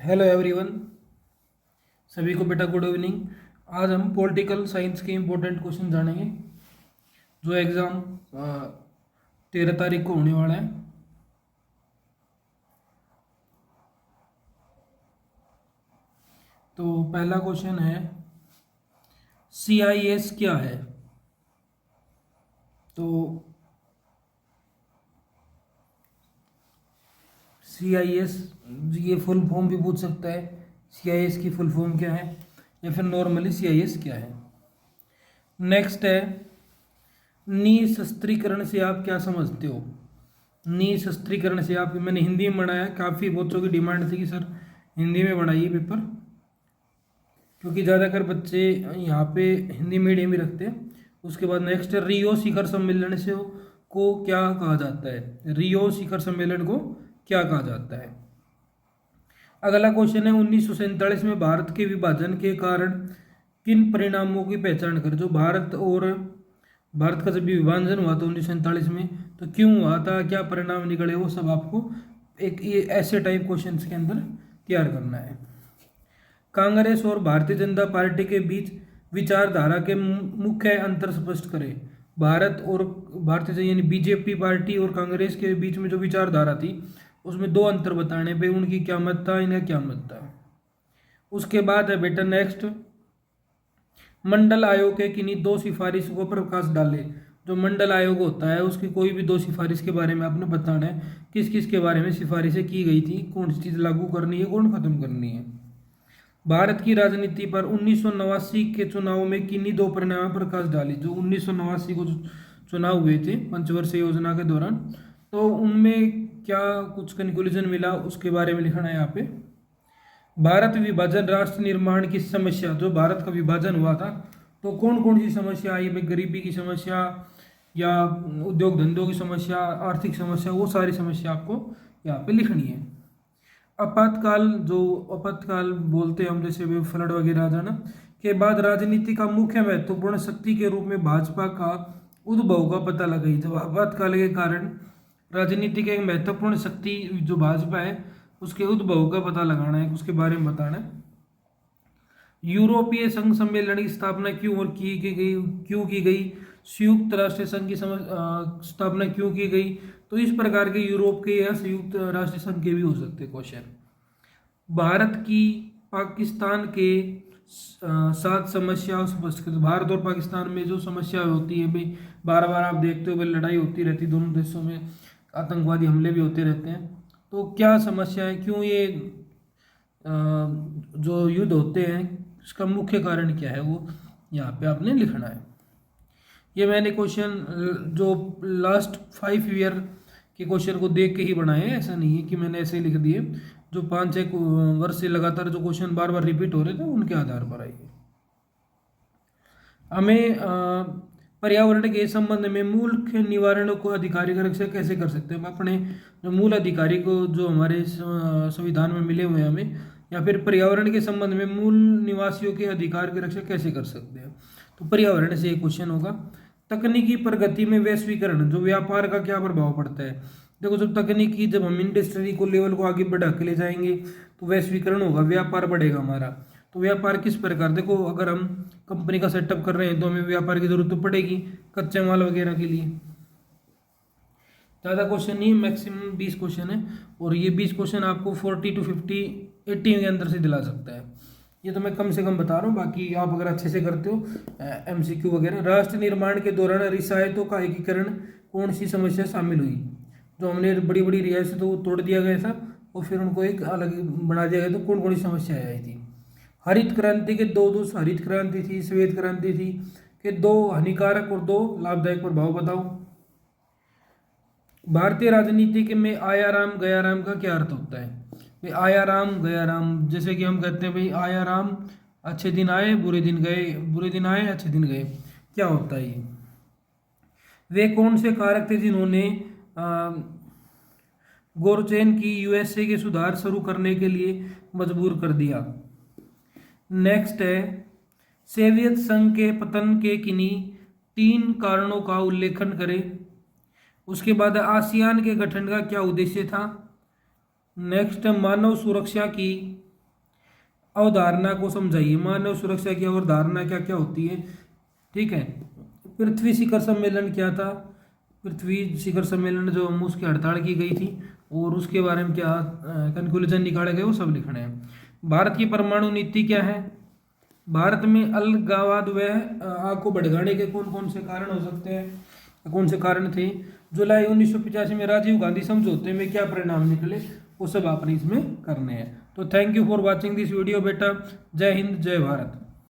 Hello everyone, सभी को बेटा गुड इवनिंग। आज हम पॉलिटिकल साइंस के इम्पोर्टेंट क्वेश्चन जानेंगे जो एग्ज़ाम 13 तारीख को होने वाला है। तो पहला क्वेश्चन है, CIS क्या है? तो CIS ये फुल फॉर्म भी पूछ सकता है, CIS की फुल फॉर्म क्या है, या फिर नॉर्मली CIS क्या है। नेक्स्ट है, निशस्त्रीकरण से आप क्या समझते हो? निशस्त्रीकरण से आप, मैंने हिंदी में बनाया, काफ़ी बच्चों की डिमांड थी कि सर हिंदी में बनाइए पेपर, क्योंकि ज़्यादातर बच्चे यहाँ पे हिंदी मीडियम ही रखते हैं। उसके बाद नेक्स्ट है, रियो शिखर सम्मेलन से को क्या कहा जाता है? रियो शिखर सम्मेलन को क्या कहा जाता है? अगला क्वेश्चन है, 1947 में भारत के विभाजन के कारण किन परिणामों की पहचान करें? जो भारत का जब भी विभाजन हुआ था 1947 में, तो क्यों हुआ था, क्या परिणाम निकले, वो सब आपको एक ये ऐसे टाइप क्वेश्चंस के अंदर तैयार करना है। कांग्रेस और भारतीय जनता पार्टी के बीच विचारधारा के मुख्य अंतर स्पष्ट करें। भारत और भारतीय यानी बीजेपी पार्टी और कांग्रेस के बीच में जो विचारधारा थी उसमें दो अंतर बताने पे उनकी क्या मत था, इनका क्या मत था। उसके बाद है बेटा नेक्स्ट, मंडल आयोग के किन्हीं दो सिफारिश को प्रकाश डाले। जो मंडल आयोग होता है उसकी कोई भी दो सिफारिश के बारे में आपने बताना है, किस किस के बारे में सिफारिशें की गई थी, कौन सी चीज़ लागू करनी है, कौन खत्म करनी है। भारत की राजनीति पर 1989 के चुनाव में किन्हीं दो परिणाम प्रकाश डाली। जो 1989 को चुनाव हुए थे पंचवर्षीय योजना के दौरान, तो उनमें क्या कुछ कंक्लूजन मिला उसके बारे में लिखना है यहाँ पे। भारत विभाजन राष्ट्र निर्माण की समस्या, जो भारत का विभाजन हुआ था तो कौन कौन सी समस्या आई भाई, गरीबी की समस्या या उद्योग धंधों की समस्या, आर्थिक समस्या, वो सारी समस्या आपको यहाँ पे लिखनी है। आपातकाल, जो आपातकाल बोलते हैं हम, जैसे भी फ्लड वगैरह आ जाना के बाद राजनीति का मुख्य महत्वपूर्ण शक्ति के रूप में भाजपा का उद्भव का पता लगाई। जब आपातकाल के कारण राजनीति की एक महत्वपूर्ण शक्ति जो भाजपा है उसके उद्भव का पता लगाना है, उसके बारे में बताना है। यूरोपीय संघ सम्मेलन की स्थापना क्यों की गई? संयुक्त राष्ट्र संघ की स्थापना क्यों की गई? तो इस प्रकार के यूरोप के या संयुक्त राष्ट्र संघ के भी हो सकते क्वेश्चन। भारत की पाकिस्तान के साथ समस्या स्पष्ट कर। भारत और पाकिस्तान में जो समस्या होती है भाई, बार बार आप देखते हो भाई लड़ाई होती रहती, दोनों देशों में आतंकवादी हमले भी होते रहते हैं, तो क्या समस्या है, क्यों ये जो युद्ध होते हैं इसका मुख्य कारण क्या है, वो यहाँ पे आपने लिखना है। ये मैंने क्वेश्चन जो लास्ट 5 ईयर के क्वेश्चन को देख के ही बनाए हैं, ऐसा नहीं है कि मैंने ऐसे ही लिख दिए। जो 5-6 वर्ष से लगातार जो क्वेश्चन बार बार रिपीट हो रहे थे उनके आधार पर आई है। हमें पर्यावरण के संबंध में मूल निवारण को आधिकारिक रक्षा कैसे कर सकते हैं? हम अपने जो मूल अधिकारी को जो हमारे संविधान में मिले हुए हैं हमें, या फिर पर्यावरण के संबंध में मूल निवासियों के अधिकार की रक्षा कैसे कर सकते हैं? तो पर्यावरण से एक क्वेश्चन होगा। तकनीकी प्रगति में वैश्वीकरण, जो व्यापार का क्या प्रभाव पड़ता है? देखो, जब हम इंडस्ट्री को लेवल को आगे बढ़ा के ले जाएंगे तो वैश्वीकरण होगा, व्यापार बढ़ेगा हमारा। तो व्यापार किस प्रकार, देखो अगर हम कंपनी का सेटअप कर रहे हैं तो हमें व्यापार की जरूरत तो पड़ेगी कच्चे माल वगैरह के लिए। ज़्यादा क्वेश्चन नहीं, मैक्सिमम 20 क्वेश्चन है, और ये 20 क्वेश्चन आपको 40 to 50 80 के अंदर से दिला सकता है। ये तो मैं कम से कम बता रहा हूँ, बाकी आप अगर अच्छे से करते हो MCQ वगैरह। राष्ट्र निर्माण के दौरान रियायतों का एकीकरण कौन सी समस्या शामिल हुई? जो हमने बड़ी बड़ी रियायतें तो तोड़ दिया गया था और फिर उनको एक अलग बना दिया गया, तो कौन कौन सी समस्याएं आई थी? हरित क्रांति के दो हरित क्रांति थी, श्वेत क्रांति थी, के दो हानिकारक और दो लाभदायक प्रभाव बताओ। भारतीय राजनीति के में आया राम गया राम का क्या अर्थ होता है? भाई आया राम गया राम, जैसे कि हम कहते हैं भाई आया राम, अच्छे दिन आए बुरे दिन गए, बुरे दिन आए अच्छे दिन गए, क्या होता है ये? वे कौन से कारक थे जिन्होंने गोरचेन की USA के सुधार शुरू करने के लिए मजबूर कर दिया? नेक्स्ट है, सोवियत संघ के पतन के किन्हीं 3 कारणों का उल्लेखन करें। उसके बाद आसियान के गठन का क्या उद्देश्य था? नेक्स्ट, मानव सुरक्षा की अवधारणा को समझाइए। मानव सुरक्षा की अवधारणा क्या क्या होती है, ठीक है। पृथ्वी शिखर सम्मेलन क्या था, पृथ्वी शिखर सम्मेलन जो हम उसकी हड़ताल की गई थी और उसके बारे में क्या कंक्लूजन निकाले गए वो सब लिखने हैं। भारत की परमाणु नीति क्या है, भारत में अलगाववाद व आग को भड़काने के कौन कौन से कारण हो सकते हैं, कौन से कारण थे, जुलाई 1985 में राजीव गांधी समझौते में क्या परिणाम निकले, वो सब आपने इसमें करने हैं। तो thank you for watching this video बेटा। जय हिंद, जय भारत।